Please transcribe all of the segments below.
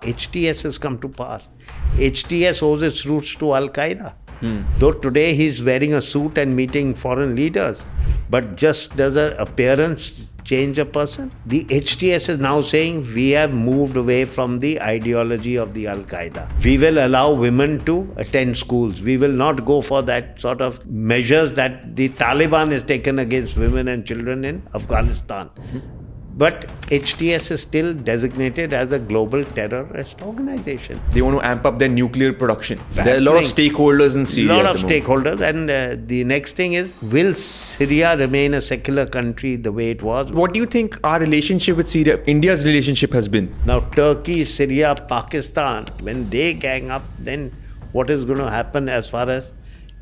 HTS has come to power. HTS owes its roots to Al-Qaeda. Though today he's wearing a suit and meeting foreign leaders, but just does an appearance change a person? The HTS is now saying we have moved away from the ideology of the Al-Qaeda. We will allow women to attend schools. We will not go for that sort of measures that the Taliban has taken against women and children in Afghanistan. But HTS is still designated as a global terrorist organization. They want to amp up their nuclear production. There are a lot of stakeholders in Syria. A lot of stakeholders. And the next thing is, will Syria remain a secular country the way it was? What do you think our relationship with Syria, India's relationship has been? Now, Turkey, Syria, Pakistan, when they gang up, then what is going to happen as far as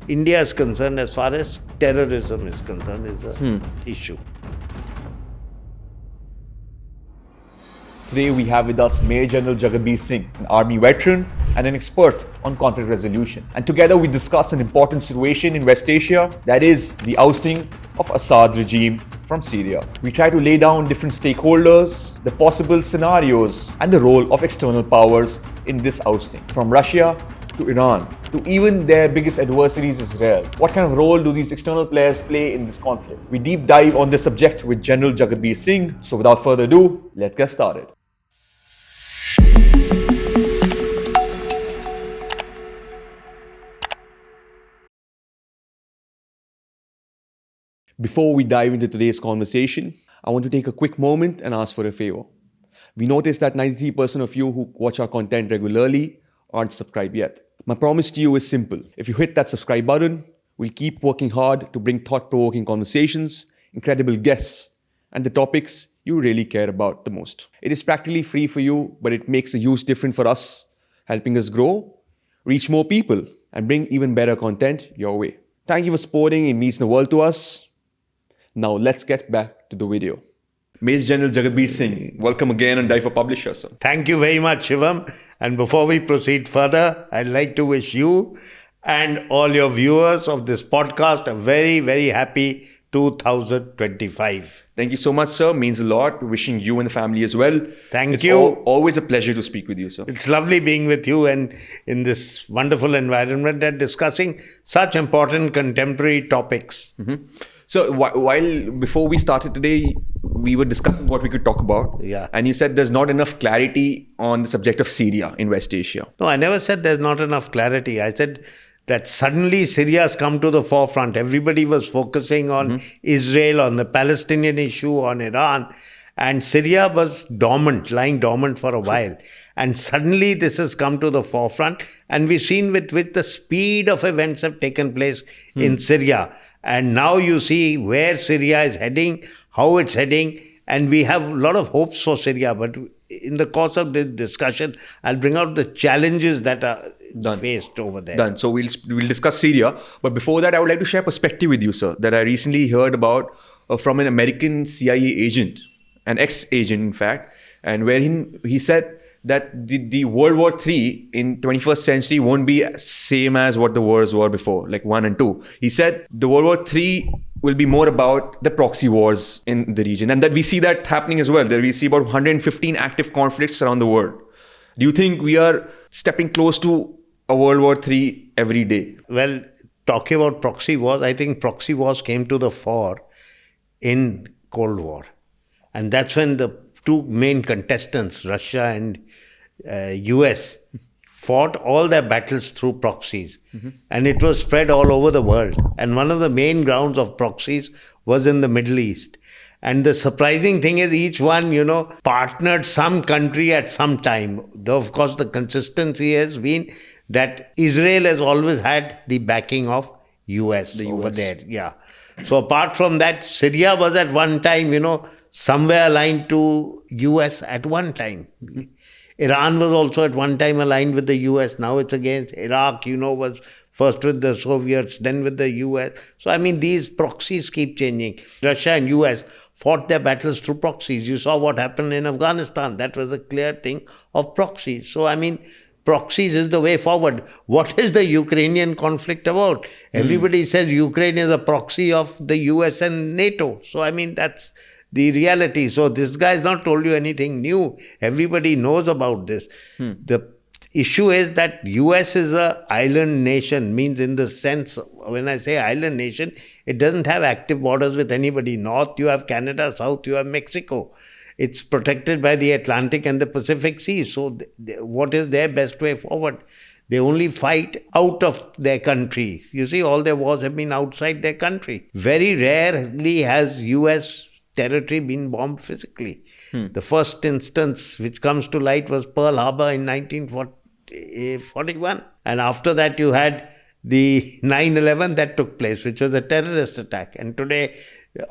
India is concerned, as far as terrorism is concerned, is an issue. Today we have with us Major General Jagatbir Singh, an army veteran and an expert on conflict resolution. And together we discuss an important situation in West Asia, that is the ousting of Assad regime from Syria. We try to lay down different stakeholders, the possible scenarios and the role of external powers in this ousting. From Russia to Iran, to even their biggest adversaries Israel. What kind of role do these external players play in this conflict? We deep dive on this subject with General Jagatbir Singh. So without further ado, let's get started. Before we dive into today's conversation, I want to take a quick moment and ask for a favor. We noticed that 93% of you who watch our content regularly aren't subscribed yet. My promise to you is simple. If you hit that subscribe button, we'll keep working hard to bring thought-provoking conversations, incredible guests, and the topics you really care about the most. It is practically free for you, but it makes a huge difference for us, helping us grow, reach more people, and bring even better content your way. Thank you for supporting. It means the world to us. Now let's get back to the video. Major General Jagatbir Singh, welcome again on Dive for Publisher, sir. Thank you very much, Shivam. And before we proceed further, I'd like to wish you and all your viewers of this podcast a very, very happy 2025. Thank you so much, sir. Means a lot. Wishing you and the family as well. Thank you. Always a pleasure to speak with you, sir. It's lovely being with you and in this wonderful environment and discussing such important contemporary topics. So while before we started today, we were discussing what we could talk about. Yeah. And you said there's not enough clarity on the subject of Syria in West Asia. No, I never said there's not enough clarity. I said that suddenly Syria has come to the forefront. Everybody was focusing on Israel, on the Palestinian issue, on Iran. And Syria was dormant, lying dormant for a while. And suddenly this has come to the forefront. And we've seen with the speed of events have taken place in Syria. And now you see where Syria is heading, how it's heading. And we have a lot of hopes for Syria. But in the course of this discussion, I'll bring out the challenges that are faced over there. Done. So we'll discuss Syria. But before that, I would like to share perspective with you, sir, that I recently heard about from an American CIA agent, an ex-agent, in fact, and wherein he said that the World War III in 21st century won't be same as what the wars were before, like 1 and 2. He said the World War III will be more about the proxy wars in the region, and that we see that happening as well. There we see about 115 active conflicts around the world. Do you think we are stepping close to a World War III every day? Well, talking about proxy wars, I think proxy wars came to the fore in Cold War. And that's when the two main contestants, Russia and US, fought all their battles through proxies. And it was spread all over the world. And one of the main grounds of proxies was in the Middle East. And the surprising thing is each one, partnered some country at some time. Though, of course, the consistency has been that Israel has always had the backing of US over there. Yeah. So apart from that, Syria was at one time, somewhere aligned to US at one time. Iran was also at one time aligned with the US. Now it's against Iraq, was first with the Soviets, then with the US. So, these proxies keep changing. Russia and US fought their battles through proxies. You saw what happened in Afghanistan. That was a clear thing of proxies. So, proxies is the way forward. What is the Ukrainian conflict about? Everybody says Ukraine is a proxy of the US and NATO. So, the reality. So this guy has not told you anything new. Everybody knows about this. The issue is that US is a island nation, means in the sense, when I say island nation, it doesn't have active borders with anybody. North, you have Canada. South, you have Mexico. It's protected by the Atlantic and the Pacific Sea. So what is their best way forward? They only fight out of their country. You see, all their wars have been outside their country. Very rarely has US territory been bombed physically. The first instance which comes to light was Pearl Harbor in 1941. And after that, you had the 9/11 that took place, which was a terrorist attack. And today,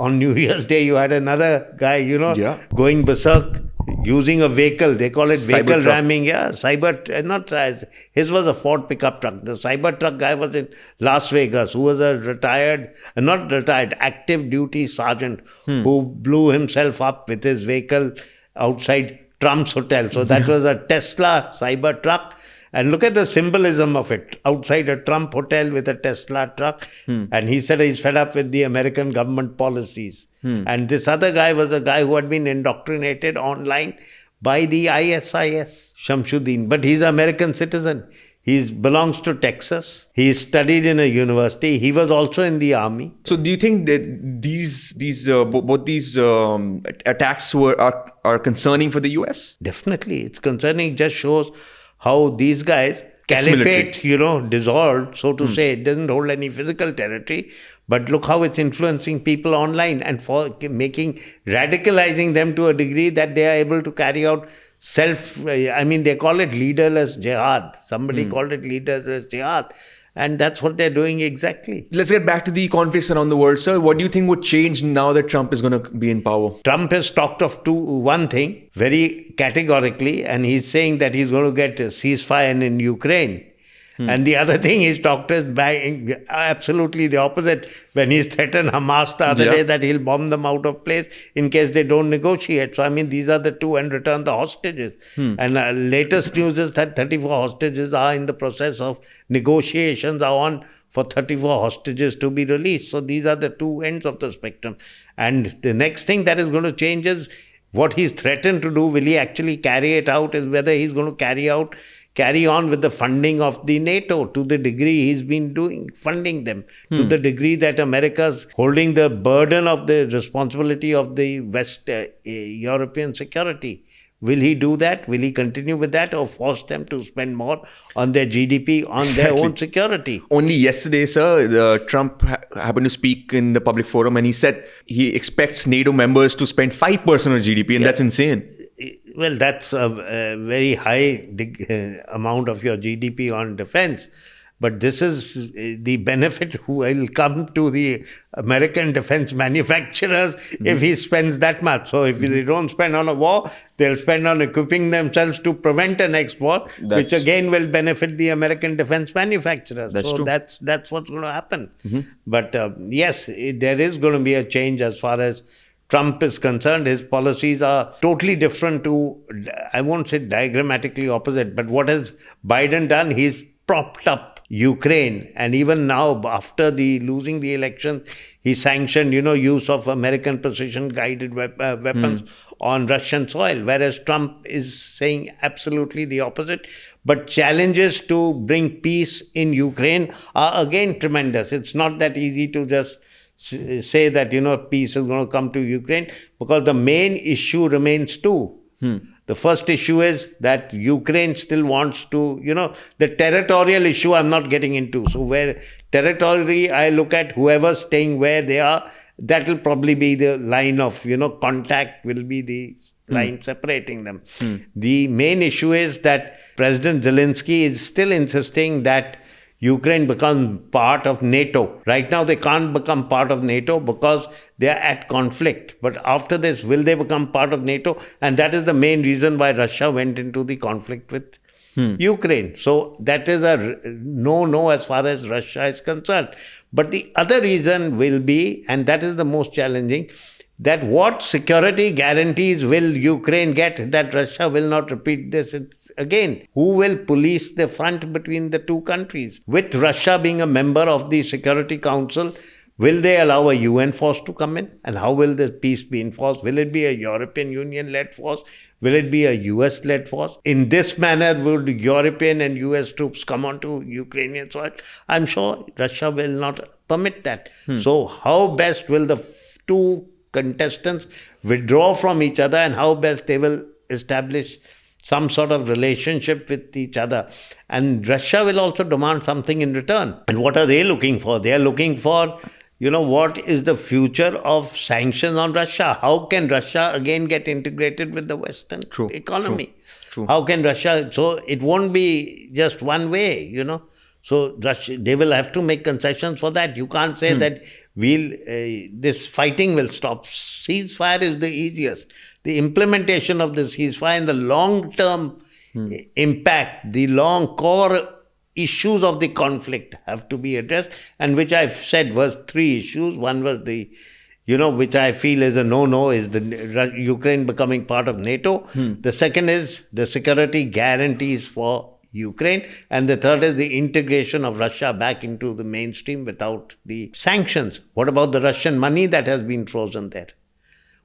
on New Year's Day, you had another guy, going berserk, using a vehicle. They call it vehicle ramming. Yeah, his was a Ford pickup truck. The Cybertruck guy was in Las Vegas, who was a active duty sergeant who blew himself up with his vehicle outside Trump's hotel. So that was a Tesla Cybertruck. And look at the symbolism of it. Outside a Trump hotel with a Tesla truck. And he said he's fed up with the American government policies. And this other guy was a guy who had been indoctrinated online by the ISIS, Shamsuddin. But he's an American citizen. He belongs to Texas. He studied in a university. He was also in the army. So do you think that both these attacks are concerning for the US? Definitely. It's concerning. It just shows how these guys, caliphate, dissolved, so to say. It doesn't hold any physical territory. But look how it's influencing people online and radicalizing them to a degree that they are able to carry out they call it leaderless jihad. Somebody called it leaderless jihad. And that's what they're doing exactly. Let's get back to the conflicts around the world, sir. What do you think would change now that Trump is going to be in power? Trump has talked of one thing very categorically, and he's saying that he's going to get a ceasefire in Ukraine. And the other thing he's talked is absolutely the opposite, when he's threatened Hamas the other day that he'll bomb them out of place in case they don't negotiate. So, these are the two, and return the hostages. And latest news is that 34 hostages are in the process of negotiations are on for 34 hostages to be released. So these are the two ends of the spectrum. And the next thing that is going to change is what he's threatened to do. Will he actually carry it out? Is whether he's going to carry on with the funding of the NATO to the degree he's been funding them, to the degree that America's holding the burden of the responsibility of the West European security. Will he do that? Will he continue with that, or force them to spend more on their GDP, on their own security? Only yesterday, sir, Trump happened to speak in the public forum, and he said he expects NATO members to spend 5% of GDP, and that's insane. Well, that's a very high amount of your GDP on defense. But this is the benefit will come to the American defense manufacturers if he spends that much. So if they don't spend on a war, they'll spend on equipping themselves to prevent a next war, which again will benefit the American defense manufacturers. That's true. That's what's going to happen. But yes, there is going to be a change as far as Trump is concerned. His policies are totally different to, I won't say diagrammatically opposite, but what has Biden done? He's propped up Ukraine, and even now after losing the election, he sanctioned use of American precision guided weapons on Russian soil, whereas Trump is saying absolutely the opposite. But challenges to bring peace in Ukraine are again tremendous. It's not that easy to just say that peace is going to come to Ukraine, because the main issue remains two. The first issue is that Ukraine still wants to, the territorial issue I'm not getting into. So where territory, I look at whoever's staying where they are, that will probably be the line of, contact will be the line separating them. The main issue is that President Zelensky is still insisting that Ukraine become part of NATO. Right now, they can't become part of NATO because they are at conflict. But after this, will they become part of NATO? And that is the main reason why Russia went into the conflict with Ukraine. So that is a no as far as Russia is concerned. But the other reason will be, and that is the most challenging, that what security guarantees will Ukraine get that Russia will not repeat this again? Who will police the front between the two countries? With Russia being a member of the Security Council, Will they allow a UN force to come in? And how will the peace be enforced? Will it be a European Union-led force? Will it be a US-led force? In this manner, would European and US troops come onto Ukrainian soil? I'm sure Russia will not permit that. So how best will the two contestants withdraw from each other, and how best they will establish some sort of relationship with each other? And Russia will also demand something in return. And what are they looking for? They are looking for, what is the future of sanctions on Russia? How can Russia again get integrated with the Western economy? True. How can Russia, so it won't be just one way, So Russia, they will have to make concessions for that. You can't say that this fighting will stop. Ceasefire is the easiest. The implementation of the ceasefire and the long-term impact, the long core issues of the conflict have to be addressed, and which I've said was three issues. One was the, which I feel is a no-no, is the Ukraine becoming part of NATO. The second is the security guarantees for Ukraine. And the third is the integration of Russia back into the mainstream without the sanctions. What about the Russian money that has been frozen there?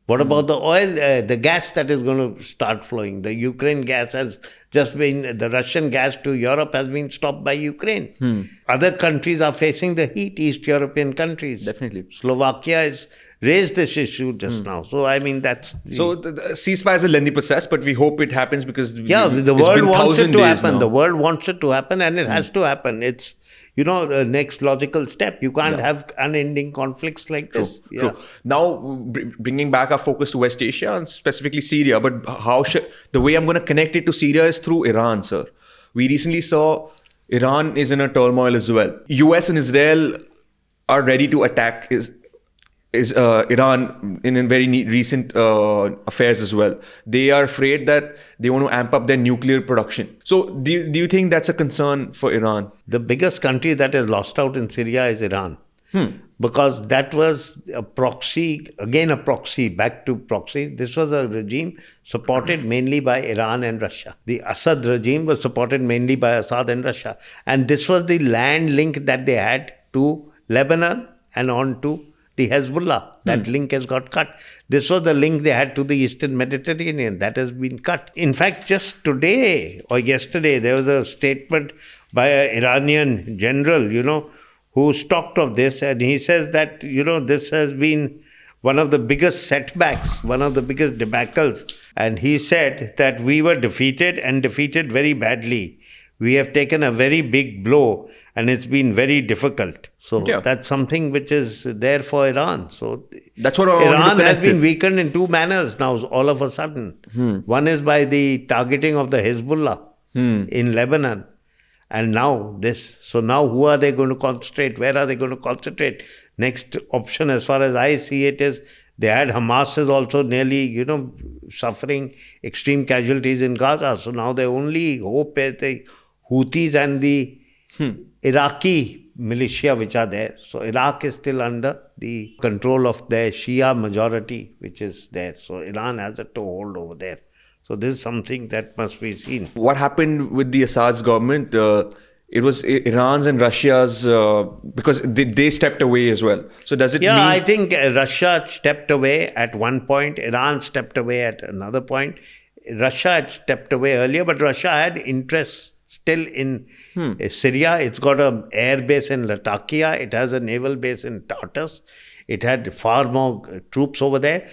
What about the oil, the gas that is going to start flowing? The Ukraine gas has just been, the Russian gas to Europe has been stopped by Ukraine. Other countries are facing the heat, East European countries. Definitely. Slovakia has raised this issue just now. So, I mean, that's... So, the ceasefire is a lengthy process, but we hope it happens because... the world wants it to happen. The world wants it to happen, and it has to happen. It's... the next logical step. You can't have unending conflicts like this. True. Now, bringing back our focus to West Asia and specifically Syria, but the way I'm going to connect it to Syria is through Iran, sir. We recently saw Iran is in a turmoil as well. US and Israel are ready to attack Iran in a very recent affairs as well. They are afraid that they want to amp up their nuclear production. So do you think that's a concern for Iran? The biggest country that has lost out in Syria is Iran. Because that was a proxy, back to proxy. This was a regime supported mainly by Iran and Russia. The Assad regime was supported mainly by Assad and Russia. And this was the land link that they had to Lebanon and on to the Hezbollah. That link has got cut. This was the link they had to the Eastern Mediterranean. That has been cut. In fact, just today or yesterday, there was a statement by an Iranian general, who talked of this. And he says that, this has been one of the biggest setbacks, one of the biggest debacles. And he said that we were defeated and defeated very badly. We have taken a very big blow and it's been very difficult. So that's something which is there for Iran. So that's what I Iran has been weakened in two manners now all of a sudden. One is by the targeting of the Hezbollah in Lebanon. And now this. So now who are they going to concentrate? Where are they going to concentrate? Next option, as far as I see it, is they had Hamas is also nearly, suffering extreme casualties in Gaza. So now the only hope is the Houthis and the Iraqi militia which are there. So Iraq is still under the control of their Shia majority which is there. So Iran has a toehold over there. So this is something that must be seen. What happened with the Assad's government? It was Iran's and Russia's, because they stepped away as well. So does it mean... I think Russia stepped away at one point. Iran stepped away at another point. Russia had stepped away earlier, but Russia had interests still in Syria. It's got an air base in Latakia. It has a naval base in Tartus. It had far more troops over there.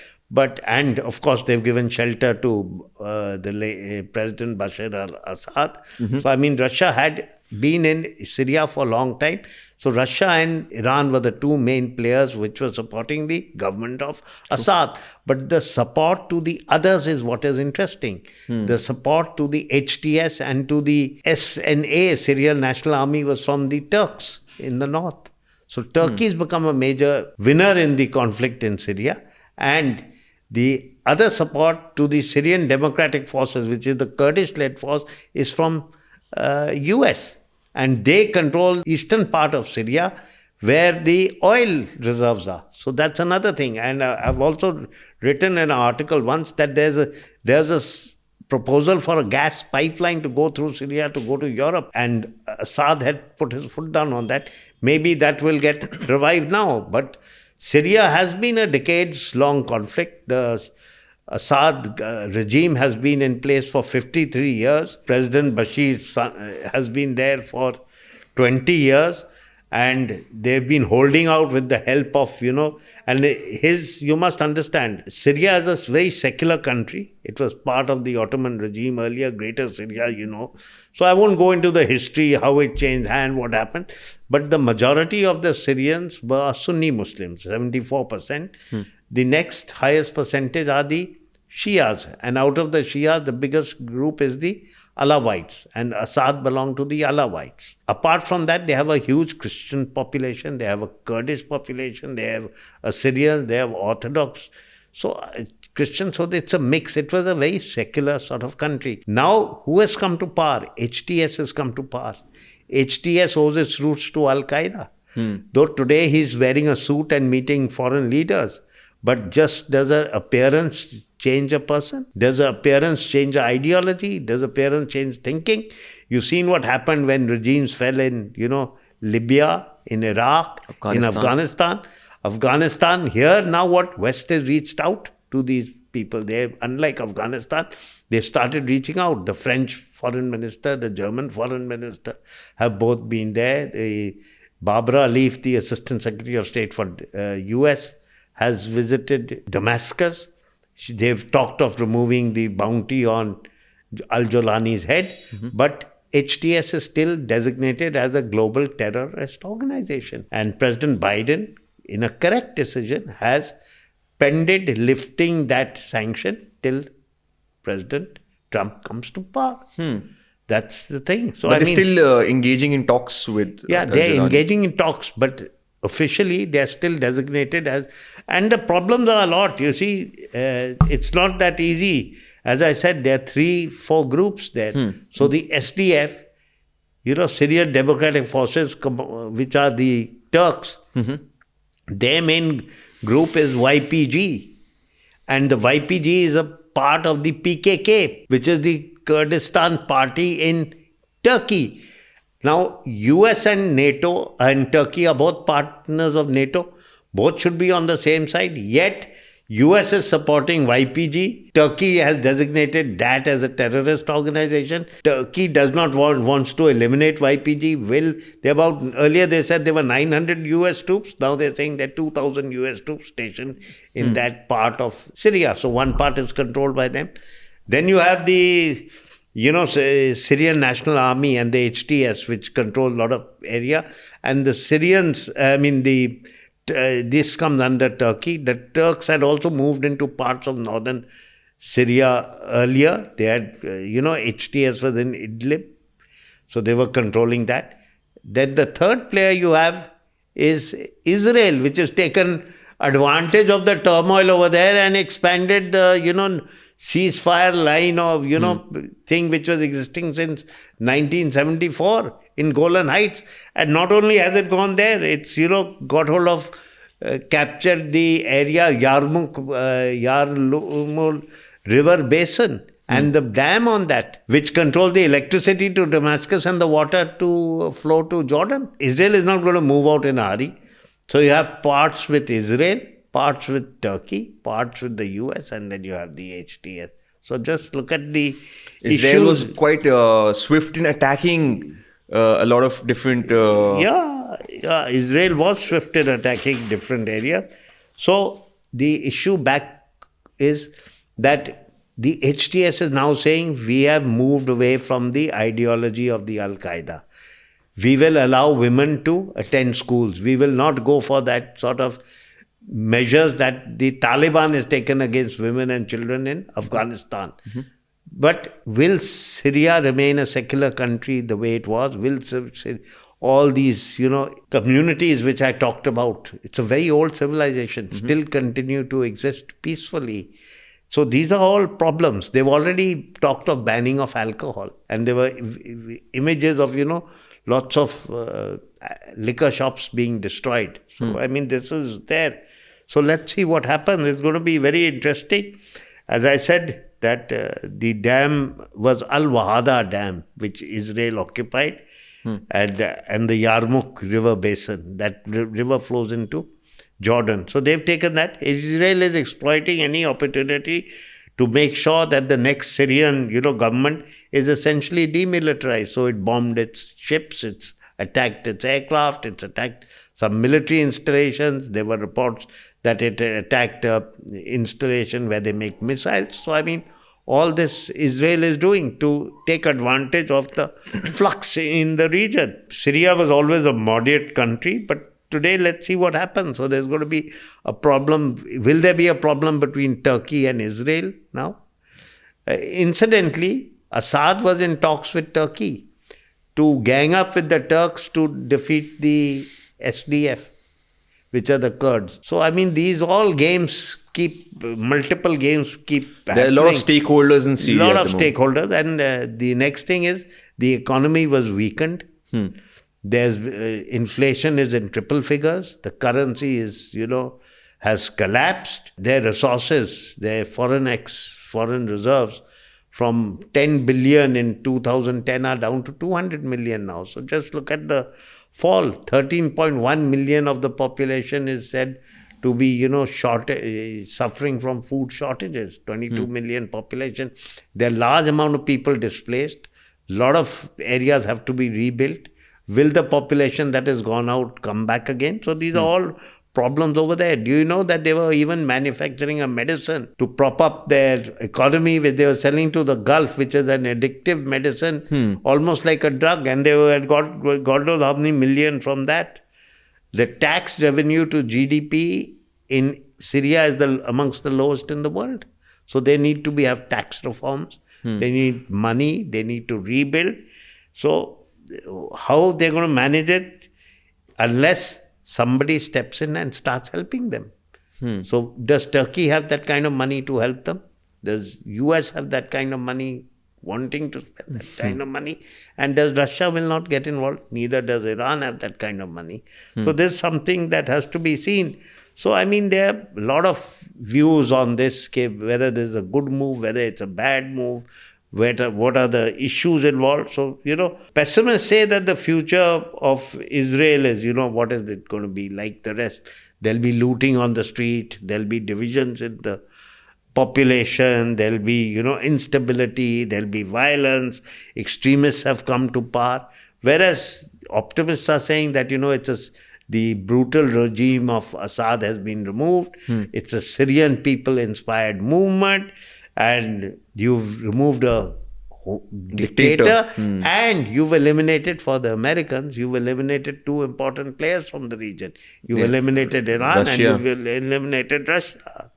And of course, they've given shelter to the President Bashar al-Assad. So, I mean, Russia had been in Syria for a long time. So, Russia and Iran were the two main players which were supporting the government of Assad. But the support to the others is what is interesting. The support to the HTS and to the SNA, Syrian National Army, was from the Turks in the north. So, Turkey has become a major winner in the conflict in Syria. And the other support to the Syrian Democratic Forces, which is the Kurdish-led force, is from US. And they control eastern part of Syria, where the oil reserves are. So that's another thing. And I've also written in an article once that there's a proposal for a gas pipeline to go through Syria to go to Europe. And Assad had put his foot down on that. Maybe that will get revived now. But Syria has been a decades-long conflict. The Assad regime has been in place for 53 years. President Bashir has been there for 20 years. And they've been holding out with the help of, and you must understand, Syria is a very secular country. It was part of the Ottoman regime earlier, Greater Syria, So I won't go into the history, how it changed and what happened. But the majority of the Syrians were Sunni Muslims, 74%. The next highest percentage are the Shias. And out of the Shias, the biggest group is the Alawites, and Assad belonged to the Alawites. Apart from that, they have a huge Christian population, they have a Kurdish population, they have Assyrians, they have Orthodox, Christians, so it's a mix. It was a very secular sort of country. Now, who has come to power? HTS has come to power. HTS owes its roots to Al-Qaeda. Though today he's wearing a suit and meeting foreign leaders, but just does an appearance change a person? Does an appearance change an ideology? Does appearance change thinking? You've seen what happened when regimes fell in, Libya, in Iraq, in Afghanistan. Afghanistan, here now what? West has reached out to these people. Unlike Afghanistan, they started reaching out. The French foreign minister, the German foreign minister have both been there. Barbara Leaf, the Assistant Secretary of State for US, has visited Damascus. They've talked of removing the bounty on Al-Jolani's head, but HTS is still designated as a global terrorist organization. And President Biden, in a correct decision, has pended lifting that sanction till President Trump comes to power. That's the thing. So but they're still engaging in talks with... Yeah, they're engaging in talks, but officially they are still designated as... And the problems are a lot. You see, it's not that easy. As I said, there are 3-4 groups there. So the SDF, Syrian Democratic Forces, which are the Turks, their main group is YPG. And the YPG is a part of the PKK, which is the Kurdistan party in Turkey. Now, US and NATO and Turkey are both partners of NATO. Both should be on the same side. Yet, US is supporting YPG. Turkey has designated that as a terrorist organization. Turkey does not wants to eliminate YPG. Earlier they said there were 900 US troops. Now they're saying there are 2,000 US troops stationed in that part of Syria. So one part is controlled by them. Then you have the Syrian National Army and the HTS, which control a lot of area. And the Syrians, this comes under Turkey. The Turks had also moved into parts of northern Syria earlier. They had, HTS was in Idlib. So they were controlling that. Then the third player you have is Israel, which has taken advantage of the turmoil over there and expanded the, ceasefire line of, thing which was existing since 1974 in Golan Heights. And not only has it gone there, it's, got hold of, captured the area, Yarmouk River Basin and the dam on that, which controls the electricity to Damascus and the water to flow to Jordan. Israel is not going to move out in a hurry. So you have parts with Israel, parts with Turkey, parts with the US, and then you have the HTS. So just look at the Israel issues. was quite swift in attacking a lot of different... Israel was swift in attacking different areas. So the issue back is that the HTS is now saying we have moved away from the ideology of the Al-Qaeda. We will allow women to attend schools. We will not go for that sort of measures that the Taliban has taken against women and children in Afghanistan. But will Syria remain a secular country the way it was? Will all these, communities which I talked about, it's a very old civilization, still continue to exist peacefully? So these are all problems. They've already talked of banning of alcohol. And there were images of, lots of liquor shops being destroyed. So, this is there. So let's see what happens. It's going to be very interesting. As I said, that the dam was Al-Wahada Dam, which Israel occupied, and the Yarmouk River basin. That river flows into Jordan. So they've taken that. Israel is exploiting any opportunity to make sure that the next Syrian, government is essentially demilitarized. So it bombed its ships, it's attacked its aircraft, it's attacked some military installations. There were reports that it attacked an installation where they make missiles. So, all this Israel is doing to take advantage of the flux in the region. Syria was always a moderate country, but today let's see what happens. So there's going to be a problem. Will there be a problem between Turkey and Israel now? Incidentally, Assad was in talks with Turkey to gang up with the Turks to defeat the SDF, which are the Kurds. So, these all multiple games keep happening. There are a lot of stakeholders in Syria. A lot of stakeholders. And the next thing is the economy was weakened. There's inflation is in triple figures. The currency is, has collapsed. Their resources, their foreign reserves from 10 billion in 2010 are down to 200 million now. So just look at the fall. 13.1 million of the population is said to be, suffering from food shortages. 22 million population. There are large amount of people displaced. A lot of areas have to be rebuilt. Will the population that has gone out come back again? So these are all problems over there. Do you know that they were even manufacturing a medicine to prop up their economy, which they were selling to the Gulf, which is an addictive medicine, almost like a drug, and they had got God knows how many million from that. The tax revenue to GDP in Syria is amongst the lowest in the world. So they need to have tax reforms. They need money. They need to rebuild. So how they're going to manage it unless somebody steps in and starts helping them. So does Turkey have that kind of money to help them? Does US have that kind of money, wanting to spend that kind of money? And does Russia will not get involved? Neither does Iran have that kind of money. So there's something that has to be seen. So there are a lot of views on this, whether there's a good move, whether it's a bad move, what are the issues involved. So, pessimists say that the future of Israel is, what is it going to be like the rest? There'll be looting on the street. There'll be divisions in the population. There'll be, instability. There'll be violence. Extremists have come to power. Whereas optimists are saying that, the brutal regime of Assad has been removed. It's a Syrian people-inspired movement. And you've removed a dictator and you've eliminated, for the Americans, you've eliminated two important players from the region. You've eliminated Iran and you've eliminated Russia.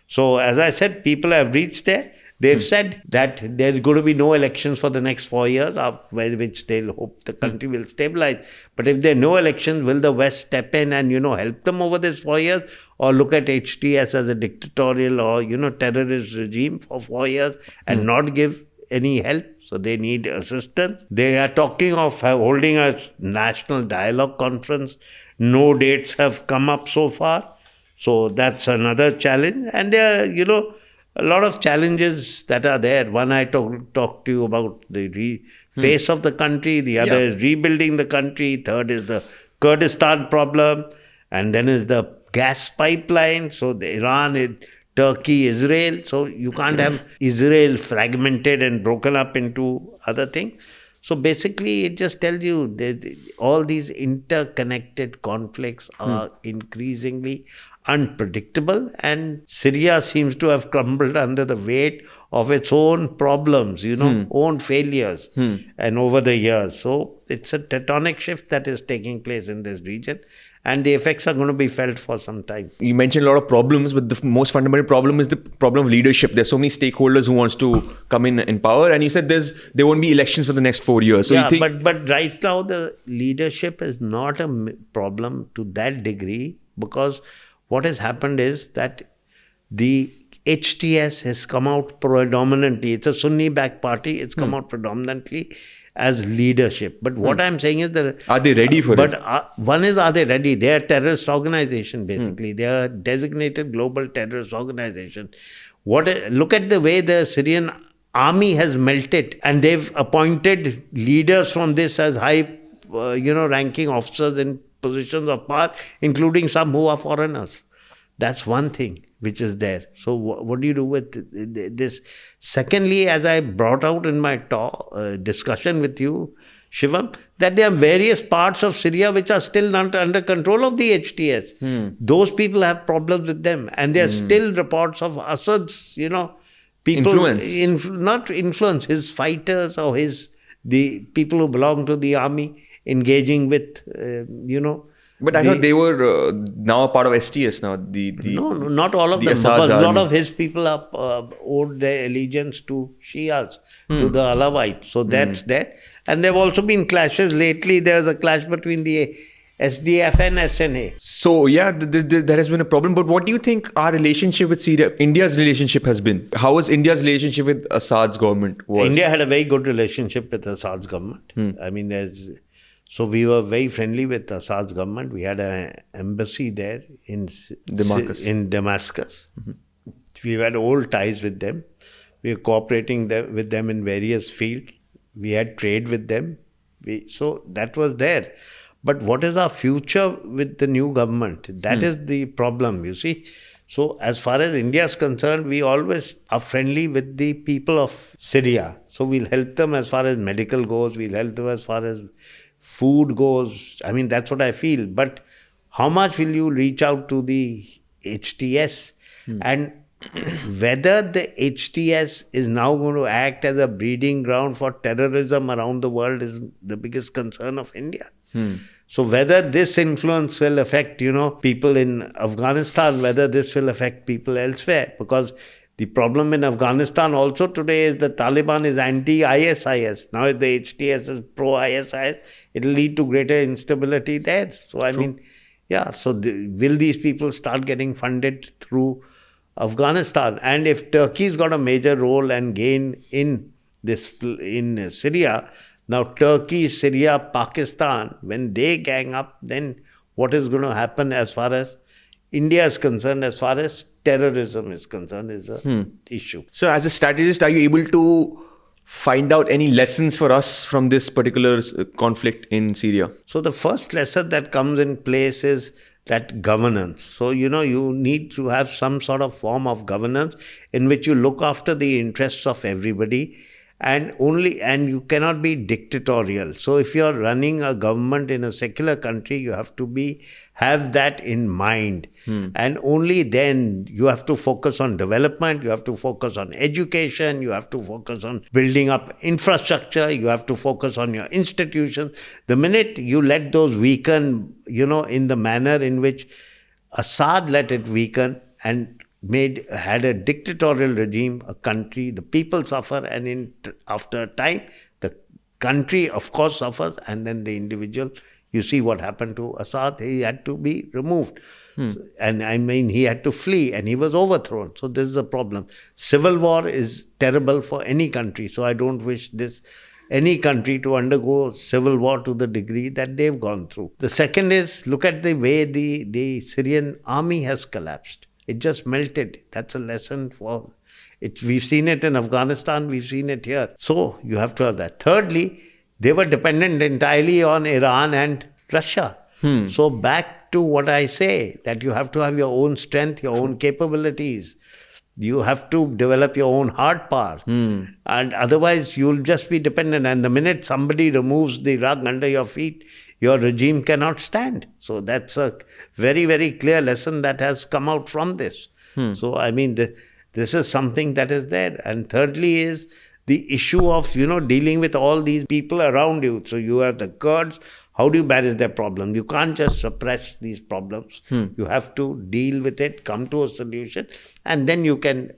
So as I said, people have reached there. They've said that there's going to be no elections for the next 4 years, after which they'll hope the country will stabilize. But if there are no elections, will the West step in and, help them over this 4 years? Or look at HTS as a dictatorial or, terrorist regime for 4 years and not give any help? So they need assistance. They are talking of holding a national dialogue conference. No dates have come up so far. So that's another challenge. And there are, a lot of challenges that are there. One I talked to you about the face of the country. The other is rebuilding the country. Third is the Kurdistan problem. And then is the gas pipeline. So the Iran, Turkey, Israel. So you can't have Israel fragmented and broken up into other things. So basically it just tells you that all these interconnected conflicts are increasingly unpredictable, and Syria seems to have crumbled under the weight of its own problems, own failures and over the years. So it's a tectonic shift that is taking place in this region, and the effects are going to be felt for some time. You mentioned a lot of problems, but the most fundamental problem is the problem of leadership. There's so many stakeholders who wants to come in power, and you said there won't be elections for the next 4 years. So but right now the leadership is not a problem to that degree, because what has happened is that the HTS has come out predominantly. It's a Sunni-backed party. It's come out predominantly as leadership. But what I'm saying is that... Are they ready for it? One is, are they ready? They are a terrorist organization, basically. They are a designated global terrorist organization. Look at the way the Syrian army has melted, and they've appointed leaders from this as high, ranking officers in positions of power, including some who are foreigners. That's one thing which is there. So what do you do with this? Secondly, as I brought out in my discussion with you, Shivam, that there are various parts of Syria which are still not under control of the HTS. Those people have problems with them. And there are still reports of Assad's, people... not influence, his fighters or the people who belong to the army engaging with, But I thought they were now a part of STS now. No, not all of them. Because a lot of his people owed their allegiance to Shias, to the Alawites. So that's there. And there have also been clashes. Lately, there was a clash between the SDF and SNA. So, yeah, there has been a problem. But what do you think our relationship with Syria, India's relationship has been? How was India's relationship with Assad's government? India had a very good relationship with Assad's government. I mean, so we were very friendly with Assad's government. We had an embassy there in Damascus. We had old ties with them. We were cooperating with them in various fields. We had trade with them. So that was there. But what is our future with the new government? That is the problem, you see. So as far as India is concerned, we always are friendly with the people of Syria. So we'll help them as far as medical goes. We'll help them as far as food goes. I mean, that's what I feel. But how much will you reach out to the HTS? And whether the HTS is now going to act as a breeding ground for terrorism around the world is the biggest concern of India. So whether this influence will affect, people in Afghanistan, whether this will affect people elsewhere, because the problem in Afghanistan also today is the Taliban is anti-ISIS. Now if the HTS is pro-ISIS, it will lead to greater instability there. So I mean, so will these people start getting funded through Afghanistan? And if Turkey's got a major role and gain in Syria, now Turkey, Syria, Pakistan, when they gang up, then what is going to happen as far as India is concerned, as far as terrorism is concerned, is an issue. So as a strategist, are you able to find out any lessons for us from this particular conflict in Syria? So the first lesson that comes in place is that governance. So, you need to have some sort of form of governance in which you look after the interests of everybody. And you cannot be dictatorial. So if you're running a government in a secular country, you have to have that in mind. And only then you have to focus on development, you have to focus on education, you have to focus on building up infrastructure, you have to focus on your institutions. The minute you let those weaken, in the manner in which Assad let it weaken and had a dictatorial regime, a country, the people suffer, and after a time, the country, of course, suffers, and then the individual. You see what happened to Assad. He had to be removed. And I mean, he had to flee, and he was overthrown. So this is a problem. Civil war is terrible for any country. So I don't wish any country to undergo civil war to the degree that they've gone through. The second is, look at the way the Syrian army has collapsed. It just melted. That's a lesson for it. We've seen it in Afghanistan. We've seen it here. So you have to have that. Thirdly, they were dependent entirely on Iran and Russia. So back to what I say, that you have to have your own strength, your own capabilities. You have to develop your own hard power. And otherwise, you'll just be dependent. And the minute somebody removes the rug under your feet, your regime cannot stand. So that's a very, very clear lesson that has come out from this. So, I mean, this is something that is there. And thirdly is the issue of, dealing with all these people around you. So you have the Kurds. How do you manage their problem? You can't just suppress these problems. You have to deal with it, come to a solution, and then you can,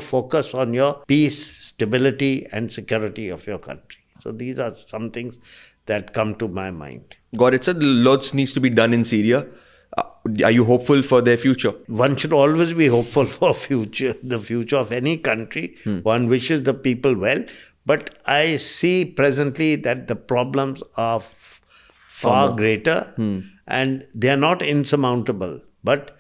focus on your peace, stability, and security of your country. So these are some things that come to my mind. Got it, sir. Lots needs to be done in Syria. Are you hopeful for their future? One should always be hopeful for the future of any country. One wishes the people well. But I see presently that the problems are far greater and they are not insurmountable. But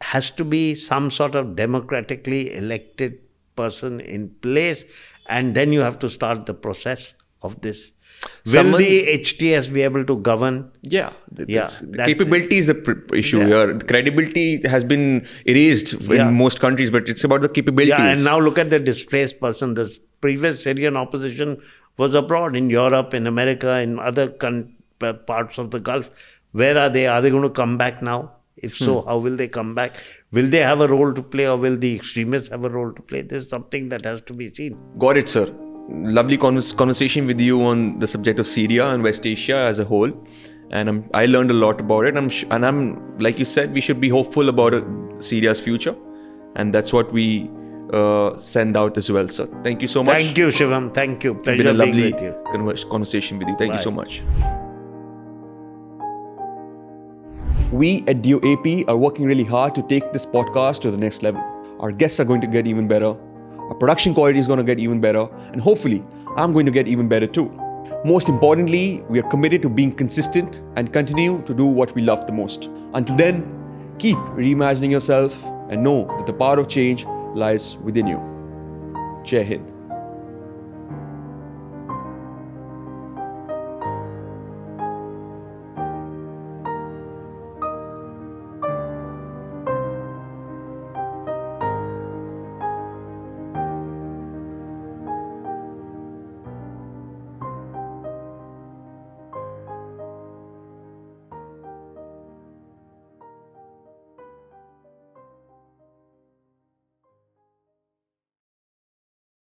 has to be some sort of democratically elected person in place, and then you have to start the process of this. Will the HTS be able to govern? Yeah, Yeah, the capability is the issue Yeah. here. The credibility has been erased Yeah. in most countries, but it's about the capabilities. Yeah, and now look at the displaced person. The previous Syrian opposition was abroad in Europe, in America, in other parts of the Gulf. Where are they? Are they going to come back now? If so, how will they come back? Will they have a role to play, or will the extremists have a role to play? This is something that has to be seen. Got it, sir. Lovely conversation with you on the subject of Syria and West Asia as a whole, and I learned a lot about it. I'm like you said, we should be hopeful about Syria's future, and that's what we send out as well, sir. Thank you so much. Thank you, Shivam. Thank you. It's Pleasure been a being lovely with you. conversation with you. Thank you so Bye. much. We at DOAP are working really hard to take this podcast to the next level. Our guests are going to get even better. Our production quality is going to get even better. And hopefully, I'm going to get even better too. Most importantly, we are committed to being consistent and continue to do what we love the most. Until then, keep reimagining yourself and know that the power of change lies within you. Jai Hind.